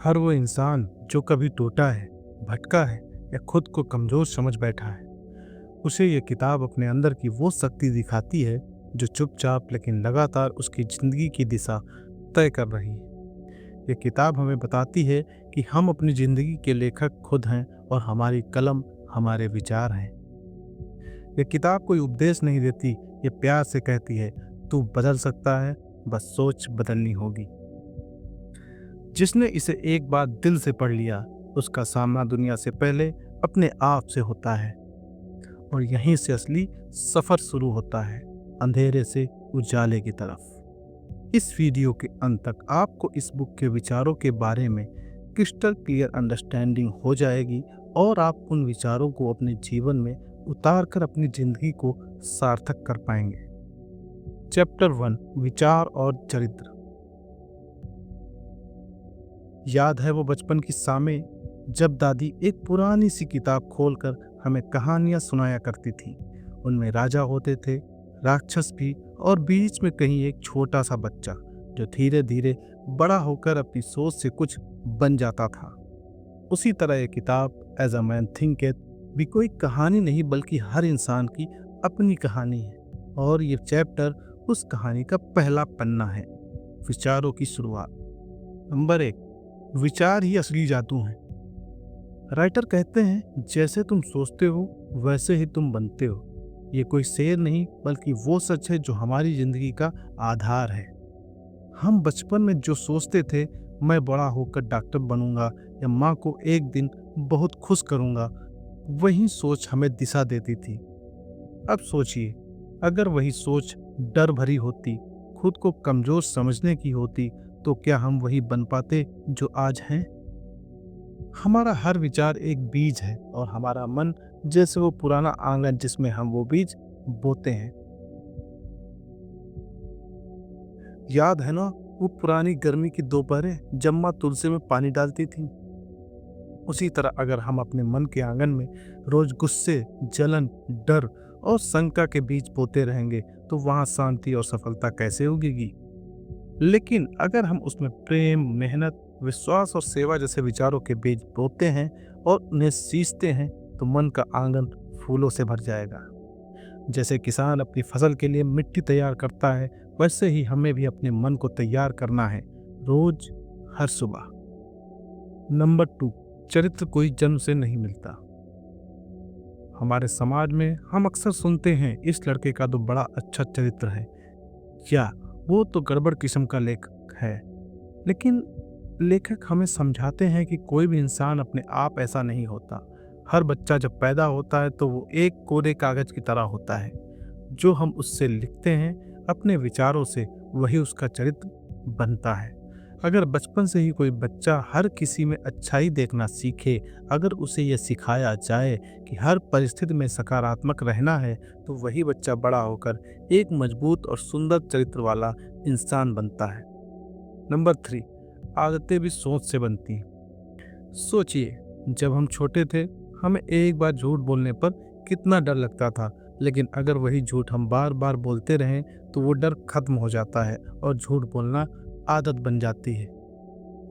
हर वो इंसान जो कभी टूटा है, भटका है या खुद को कमजोर समझ बैठा है, उसे ये किताब अपने अंदर की वो शक्ति दिखाती है जो चुपचाप लेकिन लगातार उसकी जिंदगी की दिशा तय कर रही है। ये किताब हमें बताती है कि हम अपनी जिंदगी के लेखक खुद हैं और हमारी कलम हमारे विचार हैं। ये किताब कोई उपदेश नहीं देती, ये प्यार से कहती है, तू बदल सकता है, बस सोच बदलनी होगी। जिसने इसे एक बार दिल से पढ़ लिया, उसका सामना दुनिया से पहले अपने आप से होता है और यहीं से असली सफर शुरू होता है, अंधेरे से उजाले की तरफ। इस वीडियो के अंत तक आपको इस बुक के विचारों के बारे में क्रिस्टल क्लियर अंडरस्टैंडिंग हो जाएगी और आप उन विचारों को अपने जीवन में उतार कर अपनी जिंदगी को सार्थक कर पाएंगे। चैप्टर 1, विचार और चरित्र। याद है वो बचपन की शामें जब दादी एक पुरानी सी किताब खोलकर हमें कहानियां सुनाया करती थी। उनमें राजा होते थे, राक्षस भी, और बीच में कहीं एक छोटा सा बच्चा जो धीरे धीरे बड़ा होकर अपनी सोच से कुछ बन जाता था। उसी तरह ये किताब एज अ मैन थिंकेथ भी कोई कहानी नहीं बल्कि हर इंसान की अपनी कहानी है, और ये चैप्टर उस कहानी का पहला पन्ना है। विचारों की शुरुआत। नंबर 1, विचार ही असली जादू है। राइटर कहते हैं, जैसे तुम सोचते हो वैसे ही तुम बनते हो। ये कोई शेर नहीं बल्कि वो सच है जो हमारी जिंदगी का आधार है। हम बचपन में जो सोचते थे, मैं बड़ा होकर डॉक्टर बनूंगा या माँ को एक दिन बहुत खुश करूंगा, वही सोच हमें दिशा देती थी। अब सोचिए, अगर वही सोच डर भरी होती, खुद को कमजोर समझने की होती, तो क्या हम वही बन पाते जो आज हैं? हमारा हर विचार एक बीज है और हमारा मन जैसे वो पुराना आंगन जिसमें हम वो बीज बोते हैं। याद है ना वो पुरानी गर्मी की दोपहरें जब माँ तुलसी में पानी डालती थी? उसी तरह अगर हम अपने मन के आंगन में रोज गुस्से, जलन, डर और शंका के बीज बोते रहेंगे, तो वहां शांति और सफलता कैसे उगेगी? लेकिन अगर हम उसमें प्रेम, मेहनत, विश्वास और सेवा जैसे विचारों के बीज बोते हैं और उन्हें सींचते हैं, तो मन का आंगन फूलों से भर जाएगा। जैसे किसान अपनी फसल के लिए मिट्टी तैयार करता है, वैसे ही हमें भी अपने मन को तैयार करना है, रोज, हर सुबह। नंबर 2, चरित्र कोई जन्म से नहीं मिलता। हमारे समाज में हम अक्सर सुनते हैं, इस लड़के का तो बड़ा अच्छा चरित्र है, या वो तो गड़बड़ किस्म का लेखक है। लेकिन लेखक हमें समझाते हैं कि कोई भी इंसान अपने आप ऐसा नहीं होता। हर बच्चा जब पैदा होता है तो वो एक कोरे कागज की तरह होता है। जो हम उससे लिखते हैं अपने विचारों से, वही उसका चरित्र बनता है। अगर बचपन से ही कोई बच्चा हर किसी में अच्छाई देखना सीखे, अगर उसे यह सिखाया जाए कि हर परिस्थिति में सकारात्मक रहना है, तो वही बच्चा बड़ा होकर एक मजबूत और सुंदर चरित्र वाला इंसान बनता है। नंबर 3, आदतें भी सोच से बनती हैं। सोचिए, जब हम छोटे थे, हमें एक बार झूठ बोलने पर कितना डर लगता था, लेकिन अगर वही झूठ हम बार बार बोलते रहें तो वो डर खत्म हो जाता है और झूठ बोलना आदत बन जाती है।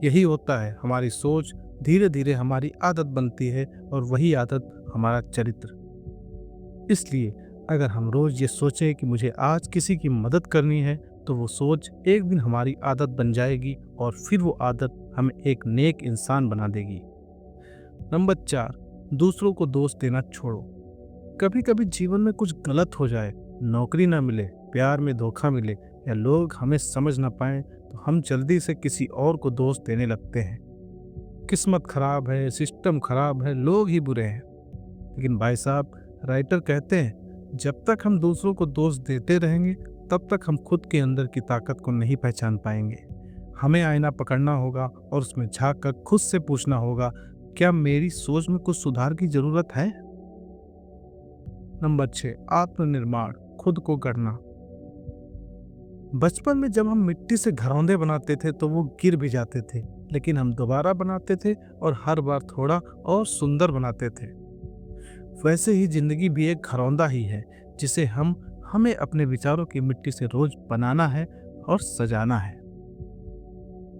यही होता है, हमारी सोच धीरे धीरे हमारी आदत बनती है और वही आदत हमारा चरित्र। इसलिए अगर हम रोज ये सोचें कि मुझे आज किसी की मदद करनी है, तो वो सोच एक दिन हमारी आदत बन जाएगी और फिर वो आदत हमें एक नेक इंसान बना देगी। नंबर 4, दूसरों को दोष देना छोड़ो। कभी कभी जीवन में कुछ गलत हो जाए, नौकरी ना मिले, प्यार में धोखा मिले या लोग हमें समझ ना पाए, तो हम जल्दी से किसी और को दोष देने लगते हैं। किस्मत खराब है, सिस्टम खराब है, लोग ही बुरे हैं। लेकिन भाई साहब, राइटर कहते हैं, जब तक हम दूसरों को दोष देते रहेंगे, तब तक हम खुद के अंदर की ताकत को नहीं पहचान पाएंगे। हमें आईना पकड़ना होगा और उसमें झांक कर खुद से पूछना होगा, क्या मेरी सोच में कुछ सुधार की जरूरत है? नंबर 6, आत्मनिर्माण, खुद को गढ़ना। बचपन में जब हम मिट्टी से घरौंदे बनाते थे तो वो गिर भी जाते थे, लेकिन हम दोबारा बनाते थे और हर बार थोड़ा और सुंदर बनाते थे। वैसे ही जिंदगी भी एक घरौंदा ही है, जिसे हमें अपने विचारों की मिट्टी से रोज बनाना है और सजाना है।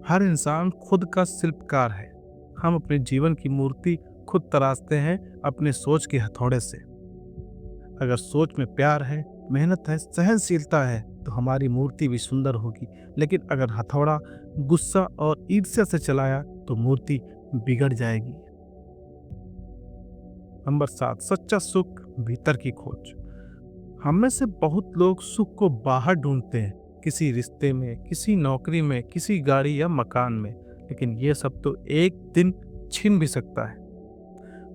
हर इंसान खुद का शिल्पकार है। हम अपने जीवन की मूर्ति खुद तराशते हैं अपने सोच के हथौड़े से। अगर सोच में प्यार है, मेहनत है, सहनशीलता है तो हमारी मूर्ति भी सुंदर होगी। लेकिन अगर हथौड़ा गुस्सा और ईर्ष्या से चलाया तो मूर्ति बिगड़ जाएगी। नंबर 7, सच्चा सुख भीतर की खोज। हम में से बहुत लोग सुख को बाहर ढूंढते हैं, किसी रिश्ते में, किसी नौकरी में, किसी गाड़ी या मकान में। लेकिन ये सब तो एक दिन छिन भी सकता है।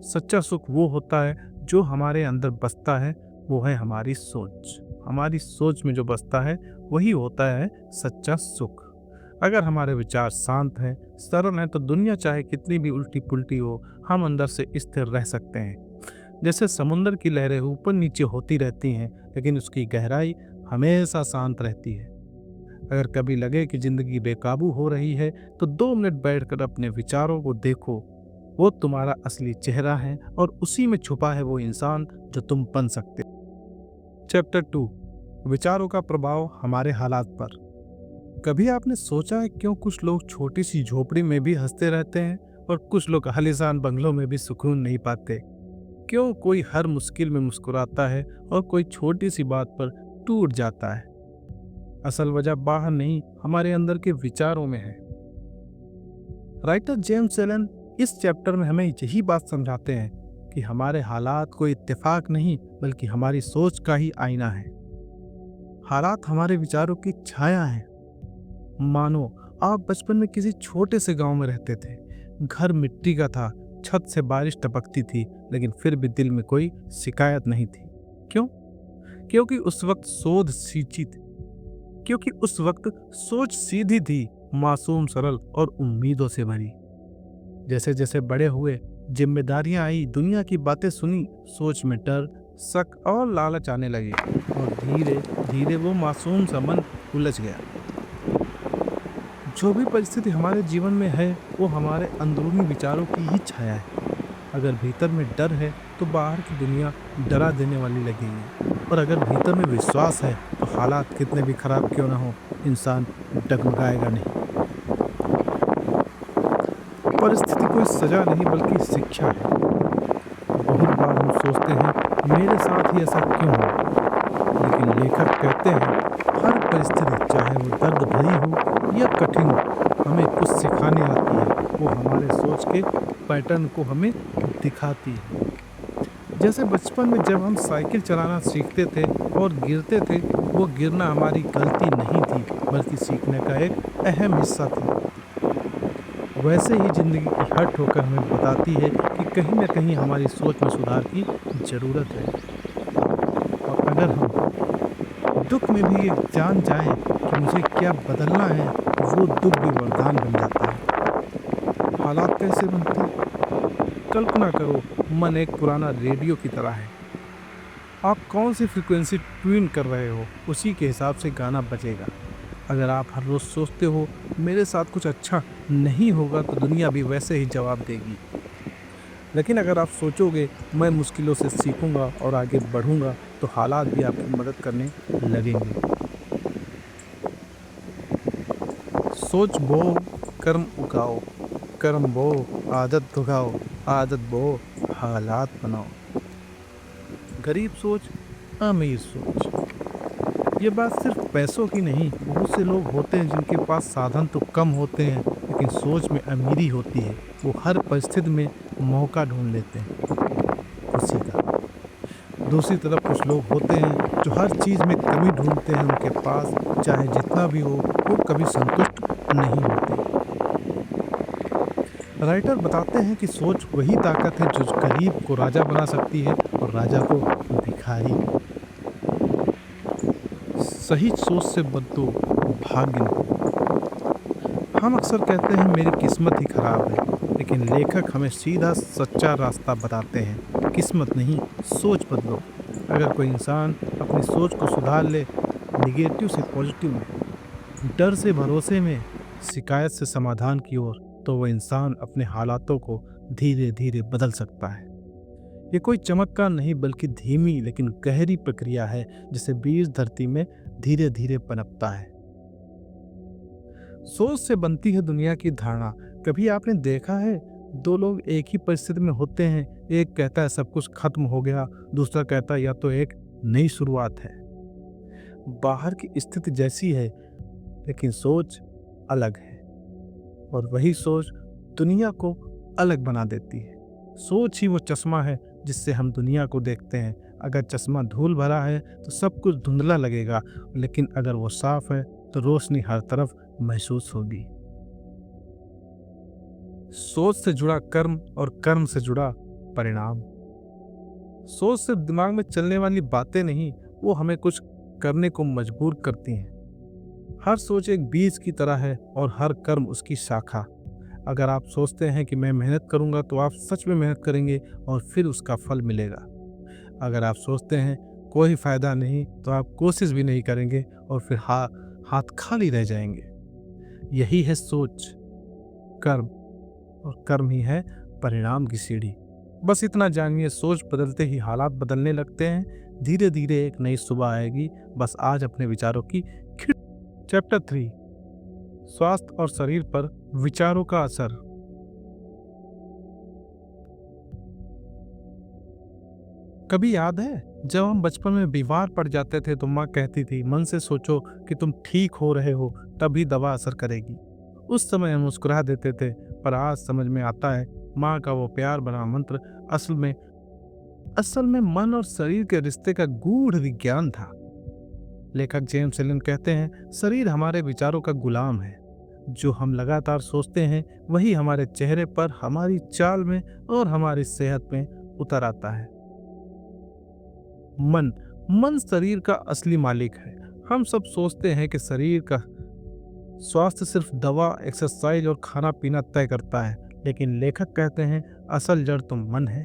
सच्चा सुख वो होता है जो हमारे अंदर बसता है, वो है हमारी सोच। हमारी सोच में जो बसता है वही होता है सच्चा सुख। अगर हमारे विचार शांत हैं, सरल हैं, तो दुनिया चाहे कितनी भी उल्टी पुल्टी हो, हम अंदर से स्थिर रह सकते हैं। जैसे समुद्र की लहरें ऊपर नीचे होती रहती हैं, लेकिन उसकी गहराई हमेशा शांत रहती है। अगर कभी लगे कि जिंदगी बेकाबू हो रही है, तो 2 मिनट बैठकर अपने विचारों को देखो। वो तुम्हारा असली चेहरा है और उसी में छुपा है वो इंसान जो तुम बन सकते हो। चैप्टर 2, विचारों का प्रभाव हमारे हालात पर। कभी आपने सोचा है क्यों कुछ लोग छोटी सी झोपड़ी में भी हंसते रहते हैं और कुछ लोग आलीशान बंगलों में भी सुकून नहीं पाते? क्यों कोई हर मुश्किल में मुस्कुराता है और कोई छोटी सी बात पर टूट जाता है? असल वजह बाहर नहीं, हमारे अंदर के विचारों में है। राइटर जेम्स एलन इस चैप्टर में हमें यही बात समझाते हैं कि हमारे हालात कोई इत्तेफाक नहीं, बल्कि हमारी सोच का ही आईना है। हालात हमारे विचारों की छाया है। मानो आप बचपन में किसी छोटे से गांव में रहते थे। घर मिट्टी का था, छत से बारिश टपकती थी, लेकिन फिर भी दिल में कोई शिकायत नहीं थी। क्यों? क्योंकि उस वक्त सोच सीधी थी, मासूम, सरल और उम्मीदों से भरी। जैसे जैसे बड़े हुए, जिम्मेदारियां आई, दुनिया की बातें सुनी, सोच में डर, शक और लालच आने लगे और धीरे धीरे वो मासूम सा मन उलझ गया। जो भी परिस्थिति हमारे जीवन में है वो हमारे अंदरूनी विचारों की ही छाया है। अगर भीतर में डर है तो बाहर की दुनिया डरा देने वाली लगेगी, और अगर भीतर में विश्वास है तो हालात कितने भी खराब क्यों ना हो, इंसान डगमगाएगा नहीं। परिस्थिति कोई सजा नहीं बल्कि शिक्षा है। बहुत बार हम सोचते हैं मेरे साथ ही ऐसा क्यों हो, लेकिन लेखक कहते हैं हर परिस्थिति, चाहे वो दर्द भरी हो या कठिन हो, हमें कुछ सिखाने आती है। वो हमारे सोच के पैटर्न को हमें दिखाती है। जैसे बचपन में जब हम साइकिल चलाना सीखते थे और गिरते थे, वो गिरना हमारी गलती नहीं थी, बल्कि सीखने का एक अहम हिस्सा थी। वैसे ही जिंदगी की हर ठोकर हमें बताती है कि कहीं न कहीं हमारी सोच में सुधार की जरूरत है। और अगर हम दुख में भी ये जान जाएं कि मुझे क्या बदलना है, वो दुख भी वरदान बन जाता है। हालात कैसे बनते? कल्पना करो, मन एक पुराना रेडियो की तरह है। आप कौन सी फ्रीक्वेंसी ट्यून कर रहे हो, उसी के हिसाब से गाना बजेगा। अगर आप हर रोज सोचते हो मेरे साथ कुछ अच्छा नहीं होगा, तो दुनिया भी वैसे ही जवाब देगी। लेकिन अगर आप सोचोगे मैं मुश्किलों से सीखूंगा और आगे बढ़ूंगा, तो हालात भी आपकी मदद करने लगेंगे। सोच बो, कर्म उगाओ, कर्म बो, आदत उगाओ, आदत बो, हालात बनाओ। गरीब सोच, अमीर सोच। ये बात सिर्फ पैसों की नहीं, बहुत से लोग होते हैं जिनके पास साधन तो कम होते हैं, लेकिन सोच में अमीरी होती है। वो हर परिस्थिति में मौका ढूंढ लेते हैं खुशी का। दूसरी तरफ कुछ लोग होते हैं जो हर चीज़ में कमी ढूंढते हैं। उनके पास चाहे जितना भी हो, वो कभी संतुष्ट नहीं होते। राइटर बताते हैं कि सोच वही ताकत है जो गरीब को राजा बना सकती है और राजा को भिखारी। सही सोच से बदलो, भाग्य नहीं। हम अक्सर कहते हैं मेरी किस्मत ही खराब है, लेकिन लेखक हमें सीधा सच्चा रास्ता बताते हैं। किस्मत नहीं, सोच बदलो। अगर कोई इंसान अपनी सोच को सुधार ले, निगेटिव से पॉजिटिव में, डर से भरोसे में, शिकायत से समाधान की ओर, तो वह इंसान अपने हालातों को धीरे धीरे बदल सकता है। ये कोई चमत्कार नहीं, बल्कि धीमी लेकिन गहरी प्रक्रिया है, जिसे बीज धरती में धीरे धीरे पनपता है। सोच से बनती है दुनिया की धारणा। कभी आपने देखा है दो लोग एक ही परिस्थिति में होते हैं, एक कहता है सब कुछ खत्म हो गया, दूसरा कहता है या तो एक नई शुरुआत है। बाहर की स्थिति जैसी है लेकिन सोच अलग है, और वही सोच दुनिया को अलग बना देती है। सोच ही वो चश्मा है जिससे हम दुनिया को देखते हैं। अगर चश्मा धूल भरा है तो सब कुछ धुंधला लगेगा, लेकिन अगर वो साफ है तो रोशनी हर तरफ महसूस होगी। सोच से जुड़ा कर्म और कर्म से जुड़ा परिणाम। सोच सिर्फ दिमाग में चलने वाली बातें नहीं, वो हमें कुछ करने को मजबूर करती हैं। हर सोच एक बीज की तरह है और हर कर्म उसकी शाखा। अगर आप सोचते हैं कि मैं मेहनत करूंगा तो आप सच में मेहनत करेंगे और फिर उसका फल मिलेगा। अगर आप सोचते हैं कोई फायदा नहीं तो आप कोशिश भी नहीं करेंगे और फिर हाथ खाली रह जाएंगे। यही है सोच, कर्म, और कर्म ही है परिणाम की सीढ़ी। बस इतना जानिए, सोच बदलते ही हालात बदलने लगते हैं। धीरे धीरे एक नई सुबह आएगी। बस आज अपने विचारों की खिड़। चैप्टर 3, स्वास्थ्य और शरीर पर विचारों का असर। कभी याद है जब हम बचपन में बीमार पड़ जाते थे तो माँ कहती थी मन से सोचो कि तुम ठीक हो रहे हो, तभी दवा असर करेगी। उस समय हम मुस्कुरा देते थे, पर आज समझ में आता है माँ का वो प्यार भरा मंत्र असल में मन और शरीर के रिश्ते का गूढ़ विज्ञान था। लेखक जेम्स एलन कहते हैं शरीर हमारे विचारों का गुलाम है। जो हम लगातार सोचते हैं वही हमारे चेहरे पर, हमारी चाल में और हमारी सेहत में उतर आता है। मन शरीर का असली मालिक है। हम सब सोचते हैं कि शरीर का स्वास्थ्य सिर्फ दवा, एक्सरसाइज और खाना पीना तय करता है, लेकिन लेखक कहते हैं असल जड़ तो मन है।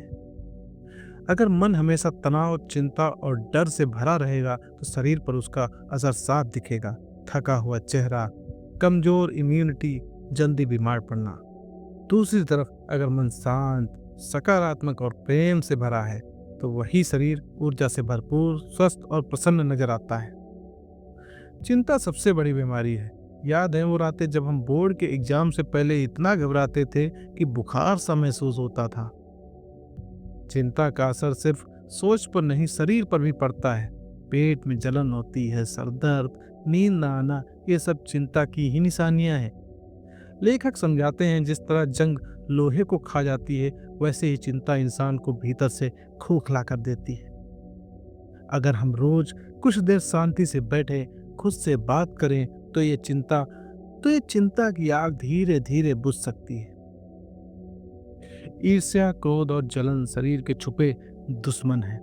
अगर मन हमेशा तनाव, चिंता और डर से भरा रहेगा तो शरीर पर उसका असर साफ दिखेगा। थका हुआ चेहरा, कमजोर इम्यूनिटी, जल्दी बीमार पड़ना। दूसरी तरफ अगर मन शांत, सकारात्मक और प्रेम से भरा है तो वही शरीर ऊर्जा से भरपूर, स्वस्थ और प्रसन्न नजर आता है। चिंता सबसे बड़ी बीमारी है। याद है वो रातें जब हम बोर्ड के एग्जाम से पहले इतना घबराते थे कि बुखार सा महसूस होता था। चिंता का असर सिर्फ सोच पर नहीं, शरीर पर भी पड़ता है। पेट में जलन होती है, सरदर्द, नींद न आना, ये सब चिंता की ही निशानियां हैं। लेखक समझाते हैं जिस तरह जंग लोहे को खा जाती है, वैसे ही चिंता इंसान को भीतर से खोखला कर देती है। अगर हम रोज कुछ देर शांति से बैठे, खुद से बात करें तो ये चिंता की आग धीरे धीरे बुझ सकती है। ईर्ष्या, क्रोध और जलन शरीर के छुपे दुश्मन हैं।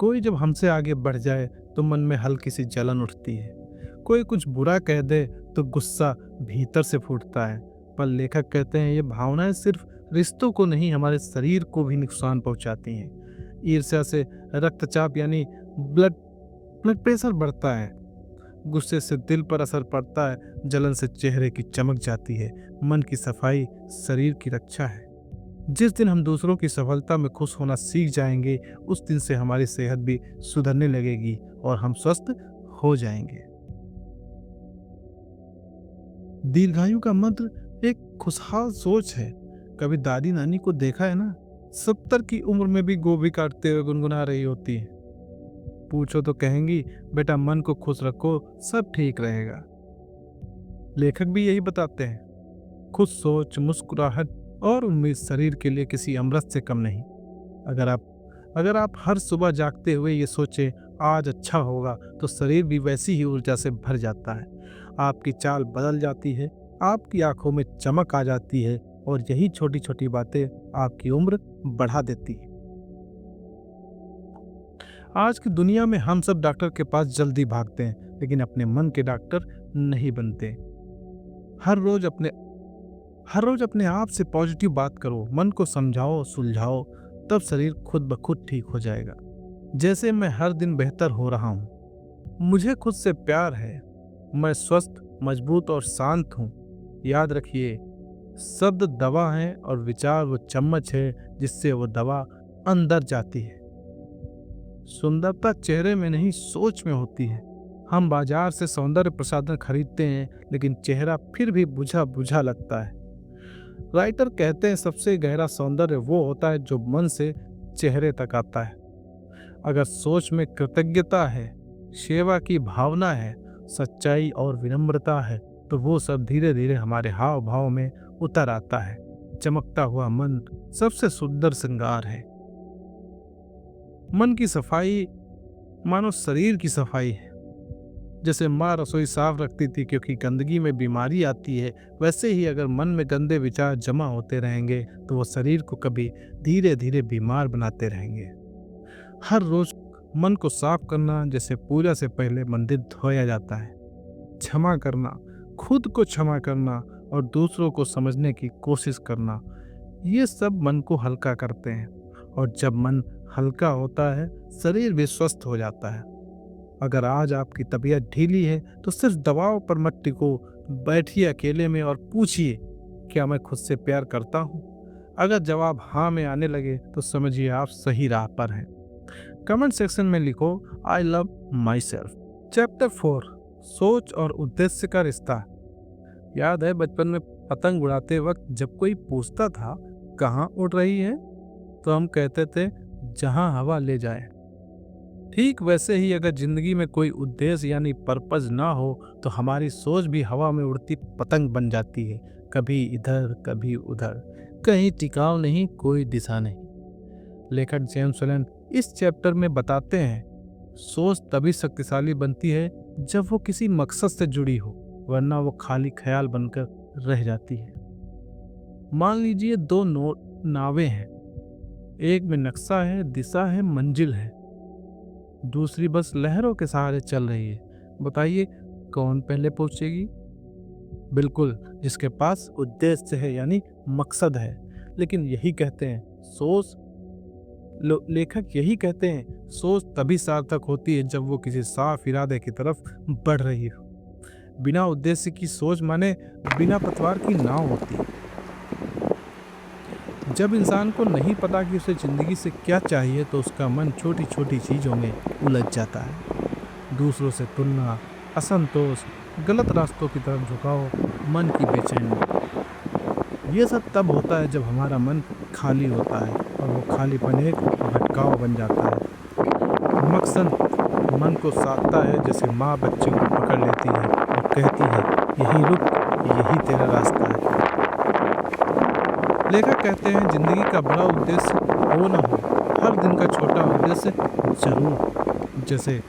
कोई जब हमसे आगे बढ़ जाए तो मन में हल्की सी जलन उठती है। कोई कुछ बुरा कह दे तो गुस्सा भीतर से फूटता है। पर लेखक कहते हैं ये भावनाएं सिर्फ रिश्तों को नहीं, हमारे शरीर को भी नुकसान पहुंचाती हैं। ईर्ष्या से रक्तचाप यानी ब्लड प्रेशर बढ़ता है। गुस्से से दिल पर असर पड़ता है। जलन से चेहरे की चमक जाती है। मन की सफाई शरीर की रक्षा है। जिस दिन हम दूसरों की सफलता में खुश होना सीख जाएंगे, उस दिन से हमारी सेहत भी सुधरने लगेगी और हम स्वस्थ हो जाएंगे। दीर्घायु का मंत्र एक खुशहाल सोच है। कभी दादी नानी को देखा है ना, 70 की उम्र में भी गोभी काटते हुए गुनगुना रही होती है। पूछो तो कहेंगी बेटा मन को खुश रखो, सब ठीक रहेगा। लेखक भी यही बताते हैं। खुश सोच, मुस्कुराहट और उम्मीद शरीर के लिए किसी अमृत से कम नहीं। अगर आप हर सुबह जागते हुए ये सोचें आज अच्छा होगा, तो शरीर भी वैसी ही ऊर्जा से भर जाता है। आपकी चाल बदल जाती है, आपकी आंखों में चमक आ जाती है और यही छोटी छोटी बातें आपकी उम्र बढ़ा देती है। आज की दुनिया में हम सब डॉक्टर के पास जल्दी भागते हैं, लेकिन अपने मन के डॉक्टर नहीं बनते। हर रोज अपने आप से पॉजिटिव बात करो, मन को समझाओ, सुलझाओ, तब शरीर खुद ब खुद ठीक हो जाएगा। जैसे मैं हर दिन बेहतर हो रहा हूँ, मुझे खुद से प्यार है, मैं स्वस्थ, मजबूत और शांत हूँ। याद रखिए, शब्द दवा है और विचार वो चम्मच है जिससे वो दवा अंदर जाती है। सुंदरता चेहरे में नहीं, सोच में होती है। हम बाजार से सौंदर्य प्रसाधन खरीदते हैं, लेकिन चेहरा फिर भी बुझा बुझा लगता है। राइटर कहते हैं सबसे गहरा सौंदर्य वो होता है जो मन से चेहरे तक आता है। अगर सोच में कृतज्ञता है, सेवा की भावना है, सच्चाई और विनम्रता है, तो वो सब धीरे धीरे हमारे हाव भाव में उतर आता है। चमकता हुआ मन सबसे सुंदर श्रृंगार है। मन की सफाई मानो शरीर की सफाई है। जैसे माँ रसोई साफ रखती थी क्योंकि गंदगी में बीमारी आती है, वैसे ही अगर मन में गंदे विचार जमा होते रहेंगे तो वो शरीर को कभी धीरे धीरे बीमार बनाते रहेंगे। हर रोज मन को साफ करना, जैसे पूजा से पहले मंदिर धोया जाता है। क्षमा करना, खुद को क्षमा करना और दूसरों को समझने की कोशिश करना, ये सब मन को हल्का करते हैं। और जब मन हल्का होता है, शरीर भी स्वस्थ हो जाता है। अगर आज आपकी तबीयत ढीली है तो सिर्फ दबाव पर मत टिको, बैठिए अकेले में और पूछिए, क्या मैं खुद से प्यार करता हूँ? अगर जवाब हाँ में आने लगे तो समझिए आप सही राह पर हैं। कमेंट सेक्शन में लिखो, I love my self. Chapter 4, सोच और उद्देश्य का रिश्ता। याद है बचपन में पतंग उड़ाते वक्त जब कोई पूछता था कहाँ उड़ रही है, तो हम कहते थे जहाँ हवा ले जाए। ठीक वैसे ही अगर जिंदगी में कोई उद्देश्य यानी पर्पज ना हो तो हमारी सोच भी हवा में उड़ती पतंग बन जाती है, कभी इधर कभी उधर, कहीं टिकाव नहीं, कोई दिशा नहीं। लेखक जेम्स एलन इस चैप्टर में बताते हैं, सोच तभी शक्तिशाली बनती है जब वो किसी मकसद से जुड़ी हो, वरना वो खाली ख्याल बनकर रह जाती है। मान लीजिए दो नावें हैं, एक में नक्शा है, दिशा है, मंजिल है, दूसरी बस लहरों के सहारे चल रही है। बताइए कौन पहले पहुंचेगी? बिल्कुल, जिसके पास उद्देश्य है यानी मकसद है। लेकिन यही कहते हैं लेखक यही कहते हैं, सोच तभी सार्थक होती है जब वो किसी साफ इरादे की तरफ बढ़ रही हो। बिना उद्देश्य की सोच माने बिना पतवार की नाव होती है। जब इंसान को नहीं पता कि उसे जिंदगी से क्या चाहिए तो उसका मन छोटी छोटी चीज़ों में उलझ जाता है। दूसरों से तुलना, असंतोष, गलत रास्तों की तरफ झुकाव, मन की बेचैनी, ये सब तब होता है जब हमारा मन खाली होता है और वो खालीपन एक भटकाव बन जाता है। मकसद मन को साधता है, जैसे माँ बच्चे को पकड़ लेती है और कहती है यही रुक, यही तेरा रास्ता है। लेखक कहते हैं जिंदगी का बड़ा उद्देश्य हो ना हो, हर दिन का छोटा उद्देश्य जरूर। जैसे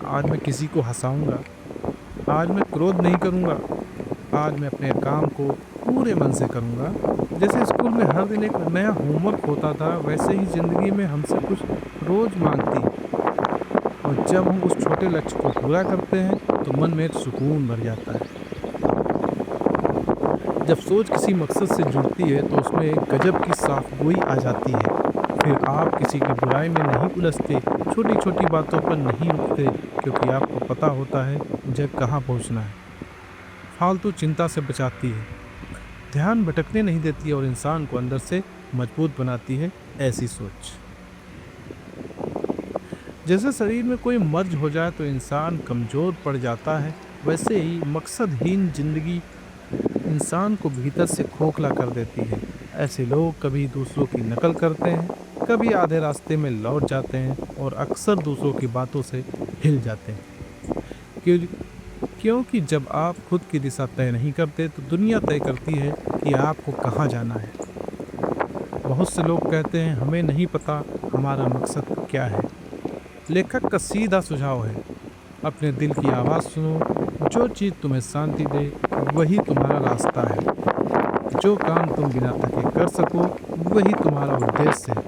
आज मैं किसी को हंसाऊंगा, आज मैं क्रोध नहीं करूंगा, आज मैं अपने काम को पूरे मन से करूंगा। जैसे स्कूल में हर दिन एक नया होमवर्क होता था, वैसे ही जिंदगी में हमसे कुछ रोज मांगती है। और जब हम उस छोटे लक्ष्य को पूरा करते हैं तो मन में एक सुकून भर जाता है। जब सोच किसी मकसद से जुड़ती है तो उसमें एक गजब की साफगोई आ जाती है। फिर आप किसी की बुराई में नहीं उलझते, छोटी छोटी बातों पर नहीं रुकते, क्योंकि आपको पता होता है मुझे कहाँ पहुँचना है। फालतू चिंता से बचाती है, ध्यान भटकने नहीं देती और इंसान को अंदर से मजबूत बनाती है ऐसी सोच। जैसे शरीर में कोई मर्ज हो जाए तो इंसान कमज़ोर पड़ जाता है, वैसे ही मकसदहीन जिंदगी इंसान को भीतर से खोखला कर देती है। ऐसे लोग कभी दूसरों की नकल करते हैं, कभी आधे रास्ते में लौट जाते हैं और अक्सर दूसरों की बातों से हिल जाते हैं। क्योंकि जब आप खुद की दिशा तय नहीं करते तो दुनिया तय करती है कि आपको कहाँ जाना है। बहुत से लोग कहते हैं हमें नहीं पता हमारा मकसद क्या है। लेखक का सीधा सुझाव है, अपने दिल की आवाज़ सुनो, जो चीज़ तुम्हें शांति दे वही तुम्हारा रास्ता है। जो काम तुम बिना थके कर सको वही तुम्हारा उद्देश्य है।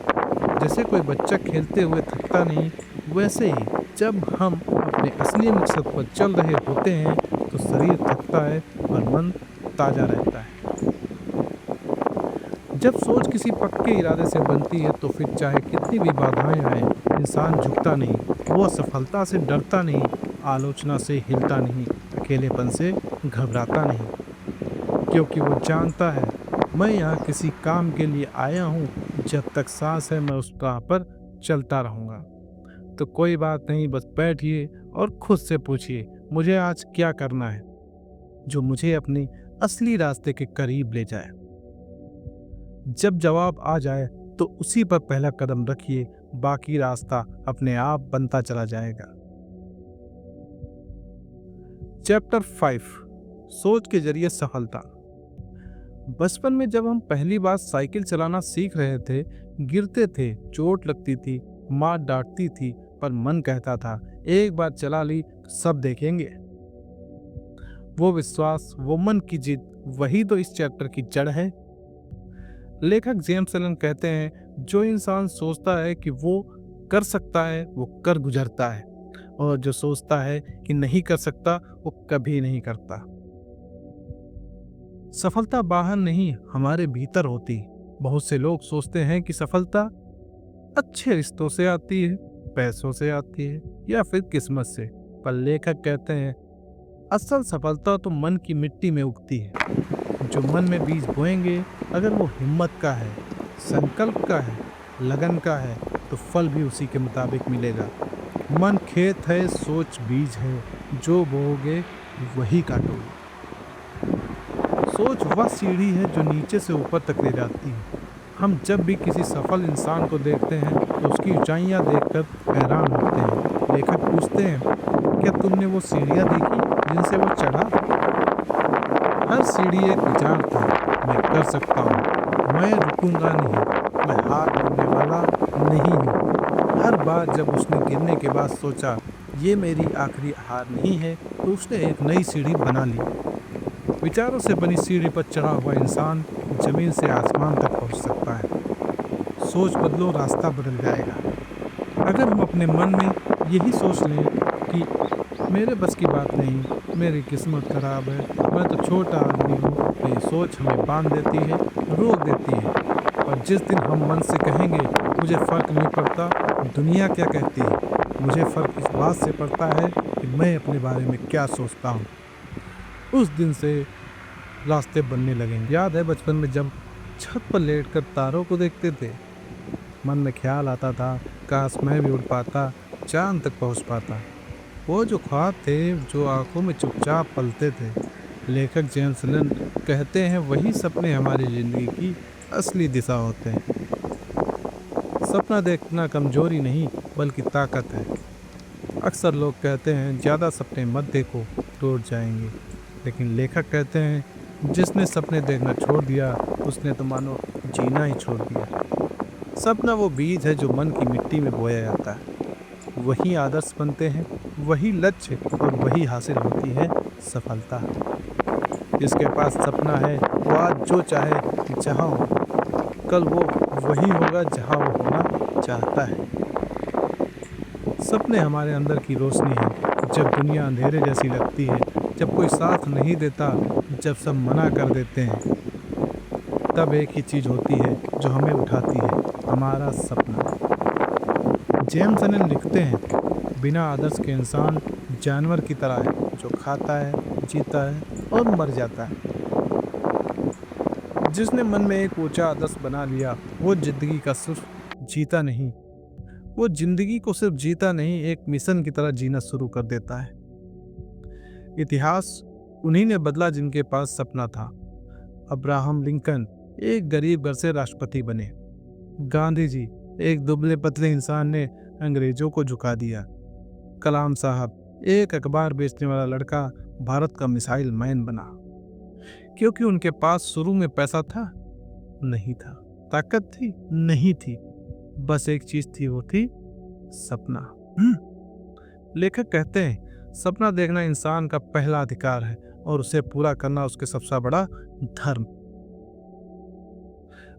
जैसे कोई बच्चा खेलते हुए थकता नहीं, वैसे ही जब हम अपने असली मकसद पर चल रहे होते हैं तो शरीर थकता है और मन ताज़ा रहता है। जब सोच किसी पक्के इरादे से बनती है तो फिर चाहे कितनी भी बाधाएं आए, इंसान झुकता नहीं, वो असफलता से डरता नहीं, आलोचना से हिलता नहीं, अकेलेपन से घबराता नहीं, क्योंकि वो जानता है मैं यहाँ किसी काम के लिए आया हूँ, जब तक सांस है मैं उस राह पर चलता रहूँगा। तो कोई बात नहीं, बस बैठिए और खुद से पूछिए मुझे आज क्या करना है जो मुझे अपने असली रास्ते के करीब ले जाए। जब जवाब आ जाए तो उसी पर पहला कदम रखिए, बाकी रास्ता अपने आप बनता चला जाएगा। चैप्टर 5, सोच के जरिए सफलता। बचपन में जब हम पहली बार साइकिल चलाना सीख रहे थे, गिरते थे, चोट लगती थी, माँ डांटती थी, पर मन कहता था एक बार चला ली तो सब देखेंगे। वो विश्वास, वो मन की जीत, वही तो इस चैप्टर की जड़ है। लेखक जेम्स एलन कहते हैं, जो इंसान सोचता है कि वो कर सकता है वो कर गुजरता है, और जो सोचता है कि नहीं कर सकता वो कभी नहीं करता। सफलता बाहर नहीं, हमारे भीतर होती। बहुत से लोग सोचते हैं कि सफलता अच्छे रिश्तों से आती है, पैसों से आती है, या फिर किस्मत से। पर लेखक कहते हैं असल सफलता तो मन की मिट्टी में उगती है। जो मन में बीज बोएंगे, अगर वो हिम्मत का है, संकल्प का है, लगन का है, तो फल भी उसी के मुताबिक मिलेगा। मन खेत है, सोच बीज है, जो बोओगे वही काटोगे। सोच वह सीढ़ी है जो नीचे से ऊपर तक ले जाती है। हम जब भी किसी सफल इंसान को देखते हैं तो उसकी ऊंचाइयां देखकर हैरान होते हैं। लेखक पूछते हैं, क्या तुमने वो सीढ़ियां देखी जिनसे वो चढ़ा? हर सीढ़ी एक विचार था, मैं कर सकता हूँ, मैं रुकूंगा नहीं, मैं हार मानने वाला नहीं हूँ। हर बार जब उसने गिरने के बाद सोचा ये मेरी आखिरी हार नहीं है, तो उसने एक नई सीढ़ी बना ली। विचारों से बनी सीढ़ी पर चढ़ा हुआ इंसान जमीन से आसमान तक पहुंच सकता है। सोच बदलो, रास्ता बदल जाएगा। अगर हम अपने मन में यही सोच लें कि मेरे बस की बात नहीं, मेरी किस्मत खराब है, मैं तो छोटा आदमी हूँ, तो ये सोच हमें बांध देती है, रोक देती है। और जिस दिन हम मन से कहेंगे मुझे फ़र्क नहीं पड़ता दुनिया क्या कहती है, मुझे फ़र्क इस बात से पड़ता है कि मैं अपने बारे में क्या सोचता हूँ, उस दिन से रास्ते बनने लगेंगे। याद है बचपन में जब छत पर लेटकर तारों को देखते थे, मन में ख्याल आता था काश मैं भी उड़ पाता, चांद तक पहुँच पाता। वो जो ख्वाब थे जो आंखों में चुपचाप पलते थे, लेखक जेम्स एलन कहते हैं वही सपने हमारी जिंदगी की असली दिशा होते हैं। सपना देखना कमजोरी नहीं बल्कि ताकत है। अक्सर लोग कहते हैं ज़्यादा सपने मत देखो, टूट जाएंगे, लेकिन लेखक कहते हैं जिसने सपने देखना छोड़ दिया उसने तो मानो जीना ही छोड़ दिया। सपना वो बीज है जो मन की मिट्टी में बोया जाता है, वही आदर्श बनते हैं, वही लक्ष्य, और वही हासिल होती है सफलता। जिसके पास सपना है वो आज जो चाहे जहाँ हो, कल वो वही होगा जहाँ वो होना चाहता है। सपने हमारे अंदर की रोशनी है, जब दुनिया अंधेरे जैसी लगती है, जब कोई साथ नहीं देता, जब सब मना कर देते हैं, तब एक ही चीज़ होती है जो हमें उठाती है, हमारा सपना। जेम्स एलन लिखते हैं बिना आदर्श के इंसान जानवर की तरह है, जो खाता है, जीता है और मर जाता है। जिसने मन में एक ऊंचा आदर्श बना लिया वो जिंदगी का सिर्फ जीता नहीं, वो जिंदगी को सिर्फ जीता नहीं, एक मिशन की तरह जीना शुरू कर देता है। इतिहास उन्हीं ने बदला जिनके पास सपना था। अब्राहम लिंकन एक गरीब घर से राष्ट्रपति बने। गांधी जी एक दुबले पतले इंसान ने अंग्रेजों को झुका दिया। कलाम साहब एक अखबार बेचने वाला लड़का भारत का मिसाइल मैन बना। क्योंकि उनके पास शुरू में पैसा था? नहीं था। ताकत थी? नहीं थी। बस एक चीज थी, वो थी सपना। लेखक कहते हैं सपना देखना इंसान का पहला अधिकार है और उसे पूरा करना उसके सबसे बड़ा धर्म।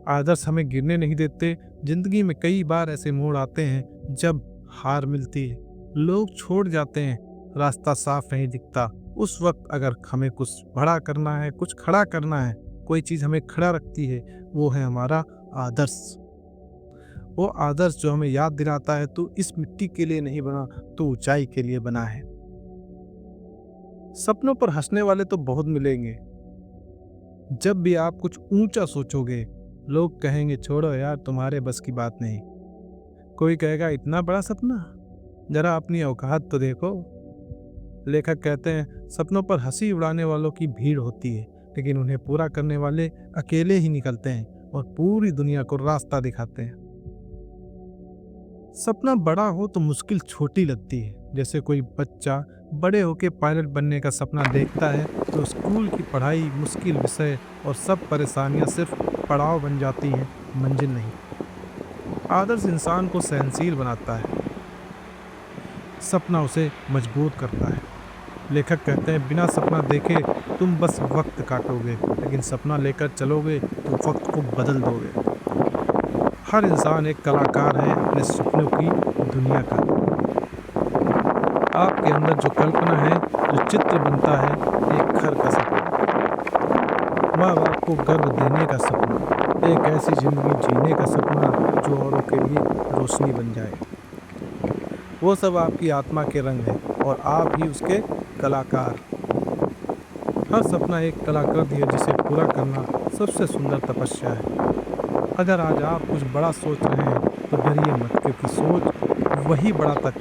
आदर्श हमें गिरने नहीं देते। जिंदगी में कई बार ऐसे मोड़ आते हैं जब हार मिलती है, लोग छोड़ जाते हैं, रास्ता साफ नहीं दिखता। उस वक्त अगर हमें कुछ बड़ा करना है, कुछ खड़ा करना है, कोई चीज़ हमें खड़ा रखती है, वो है हमारा आदर्श। वो आदर्श जो हमें याद दिलाता है तू इस मिट्टी के लिए नहीं बना, तू ऊंचाई के लिए बना है। सपनों पर हंसने वाले तो बहुत मिलेंगे। जब भी आप कुछ ऊंचा सोचोगे, लोग कहेंगे छोड़ो यार, तुम्हारे बस की बात नहीं। कोई कहेगा इतना बड़ा सपना, जरा अपनी औकात तो देखो। लेखक कहते हैं, सपनों पर हंसी उड़ाने वालों की भीड़ होती है, लेकिन उन्हें पूरा करने वाले अकेले ही निकलते हैं और पूरी दुनिया को रास्ता दिखाते हैं। सपना बड़ा हो तो मुश्किल छोटी लगती है। जैसे कोई बच्चा बड़े होके पायलट बनने का सपना देखता है तो स्कूल की पढ़ाई, मुश्किल विषय और सब परेशानियां सिर्फ पड़ाव बन जाती हैं, मंजिल नहीं। आदर्श इंसान को सहनशील बनाता है, सपना उसे मजबूत करता है। लेखक कहते हैं, बिना सपना देखे तुम बस वक्त काटोगे, लेकिन सपना लेकर चलोगे तो वक्त को बदल दोगे। हर इंसान एक कलाकार है अपने सपनों की दुनिया का। आपके अंदर जो कल्पना है, जो चित्र बनता है, एक घर का सपना, माँ बाप को गर्व देने का सपना, एक ऐसी जिंदगी जीने का सपना जो औरों के लिए रोशनी बन जाए, वो सब आपकी आत्मा के रंग है और आप ही उसके कलाकार। हर सपना एक कलाकृति है जिसे पूरा करना सबसे सुंदर तपस्या है। अगर आज आप कुछ बड़ा सोच रहे हैं तो डरिए मत, क्योंकि सोच वही बड़ा तक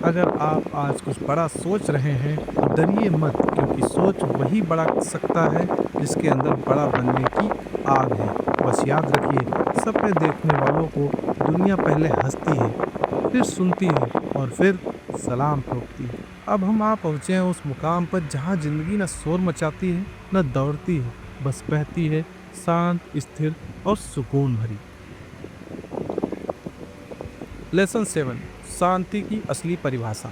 अगर आप आज कुछ बड़ा सोच रहे हैं तो डरिए मत, क्योंकि सोच वही बड़ा सकता है जिसके अंदर बड़ा बनने की आग है। बस याद रखिए, सपने देखने वालों को दुनिया पहले हंसती है, फिर सुनती है और फिर सलाम ठोकती है। अब हम आ पहुँचे हैं उस मुकाम पर जहाँ जिंदगी न शोर मचाती है, न दौड़ती है, बस बहती है, शांत, स्थिर और सुकून भरी। लेसन 7, शांति की असली परिभाषा।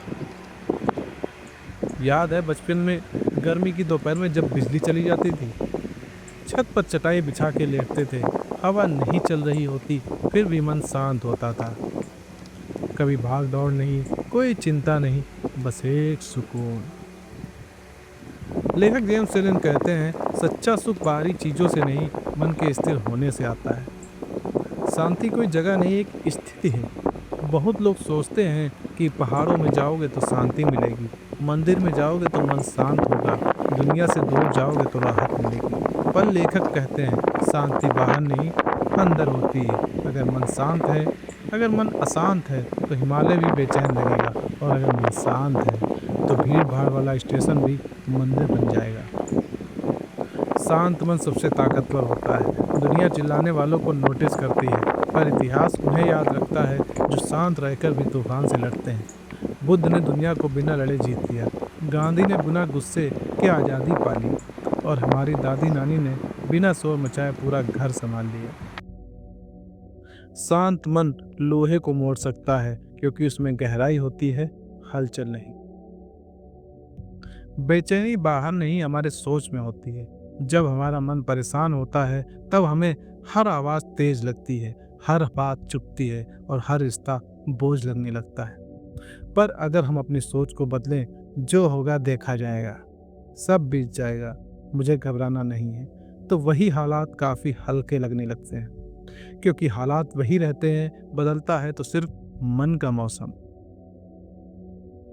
याद है बचपन में गर्मी की दोपहर में जब बिजली चली जाती थी, छत पर चटाई बिछा के लेटते थे, हवा नहीं चल रही होती, फिर भी मन शांत होता था। कभी भाग दौड़ नहीं, कोई चिंता नहीं, बस एक सुकून। लेखक जेम्स एलन कहते हैं, सच्चा सुख बाहरी चीजों से नहीं, मन के स्थिर होने से आता है। शांति कोई जगह नहीं, एक स्थिति है। बहुत लोग सोचते हैं कि पहाड़ों में जाओगे तो शांति मिलेगी, मंदिर में जाओगे तो मन शांत होगा, दुनिया से दूर जाओगे तो राहत मिलेगी। पर लेखक कहते हैं, शांति बाहर नहीं, अंदर होती है। अगर मन शांत है, अगर मन अशांत है तो हिमालय भी बेचैन लगेगा, और अगर मन शांत है तो भीड़ भाड़ वाला स्टेशन भी मंदिर बन जाएगा। शांत मन सबसे ताकतवर होता है। दुनिया चिल्लाने वालों को नोटिस करती है, पर इतिहास उन्हें याद रखता है जो शांत रहकर भी तूफान से लड़ते हैं। बुद्ध ने दुनिया को बिना लड़े जीत लिया, गांधी ने बिना गुस्से के आज़ादी पाली, और हमारी दादी नानी ने बिना शोर मचाए पूरा घर संभाल लिया। शांत मन लोहे को मोड़ सकता है, क्योंकि उसमें गहराई होती है, हलचल नहीं। बेचैनी बाहर नहीं, हमारे सोच में होती है। जब हमारा मन परेशान होता है तब हमें हर आवाज़ तेज लगती है, हर बात चुभती है और हर रिश्ता बोझ लगने लगता है। पर अगर हम अपनी सोच को बदलें, जो होगा देखा जाएगा, सब बीत जाएगा, मुझे घबराना नहीं है, तो वही हालात काफ़ी हल्के लगने लगते हैं। क्योंकि हालात वही रहते हैं, बदलता है तो सिर्फ मन का मौसम।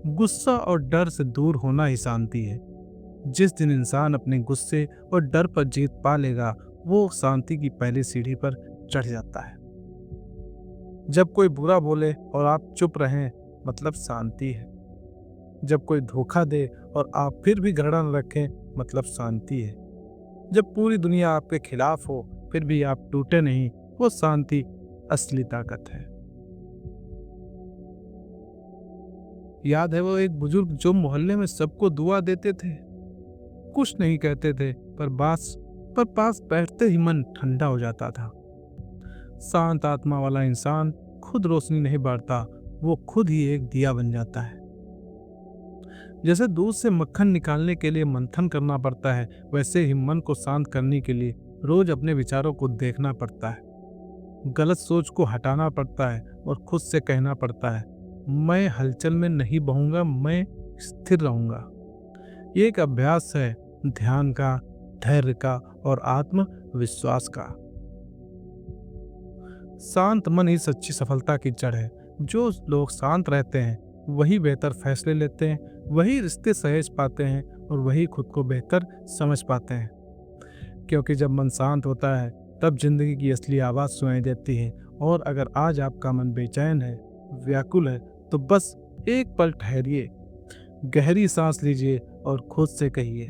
गुस्सा और डर से दूर होना ही शांति है। जिस दिन इंसान अपने गुस्से और डर पर जीत पा लेगा, वो शांति की पहली सीढ़ी पर चढ़ जाता है। जब कोई बुरा बोले और आप चुप रहें, मतलब शांति है। जब कोई धोखा दे और आप फिर भी घृणा न रखें, मतलब शांति है। जब पूरी दुनिया आपके खिलाफ हो फिर भी आप टूटे नहीं, वो शांति असली ताकत है। याद है वो एक बुजुर्ग जो मोहल्ले में सबको दुआ देते थे, कुछ नहीं कहते थे, पर पास बैठते ही मन ठंडा हो जाता था। शांत आत्मा वाला इंसान खुद रोशनी नहीं बांटता, वो खुद ही एक दिया बन जाता है। जैसे दूध से मक्खन निकालने के लिए मंथन करना पड़ता है, वैसे ही मन को शांत करने के लिए रोज अपने विचारों को देखना पड़ता है, गलत सोच को हटाना पड़ता है और खुद से कहना पड़ता है, मैं हलचल में नहीं बहूंगा, मैं स्थिर रहूंगा। ये एक अभ्यास है, ध्यान का, धैर्य का और आत्मविश्वास का। शांत मन ही सच्ची सफलता की जड़ है। जो लोग शांत रहते हैं वही बेहतर फैसले लेते हैं, वही रिश्ते सहज पाते हैं और वही खुद को बेहतर समझ पाते हैं। क्योंकि जब मन शांत होता है तब जिंदगी की असली आवाज़ सुनाई देती है। और अगर आज आपका मन बेचैन है, व्याकुल है, तो बस एक पल ठहरिए, गहरी सांस लीजिए और खुद से कहिए,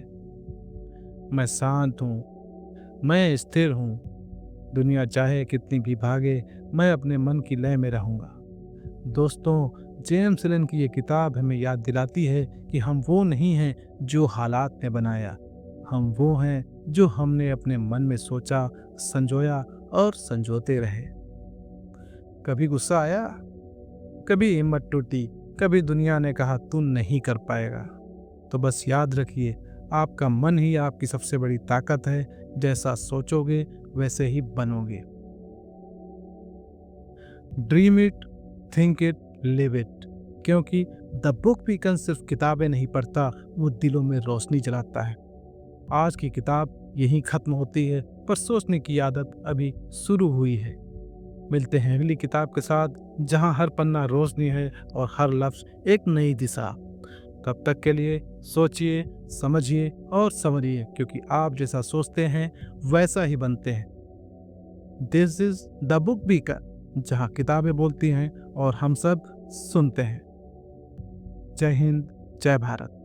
मैं शांत हूँ, मैं स्थिर हूँ। दुनिया चाहे कितनी भी भागे, मैं अपने मन की लय में रहूँगा। दोस्तों, जेम्स एलन की ये किताब हमें याद दिलाती है कि हम वो नहीं हैं जो हालात ने बनाया, हम वो हैं जो हमने अपने मन में सोचा, संजोया और संजोते रहे। कभी गुस्सा आया, कभी हिम्मत टूटी, कभी दुनिया ने कहा तू नहीं कर पाएगा, तो बस याद रखिए, आपका मन ही आपकी सबसे बड़ी ताकत है। जैसा सोचोगे वैसे ही बनोगे। Dream it, think it, live it. क्योंकि द बुक वीकन सिर्फ किताबें नहीं पढ़ता, वो दिलों में रोशनी जलाता है। आज की किताब यहीं खत्म होती है, पर सोचने की आदत अभी शुरू हुई है। मिलते हैं अगली किताब के साथ, जहां हर पन्ना रोशनी है और हर लफ्ज एक नई दिशा। तब तक के लिए सोचिए, समझिए और संवरिए, क्योंकि आप जैसा सोचते हैं वैसा ही बनते हैं। This is the book beaker, जहां किताबें बोलती हैं और हम सब सुनते हैं। जय हिंद, जय भारत।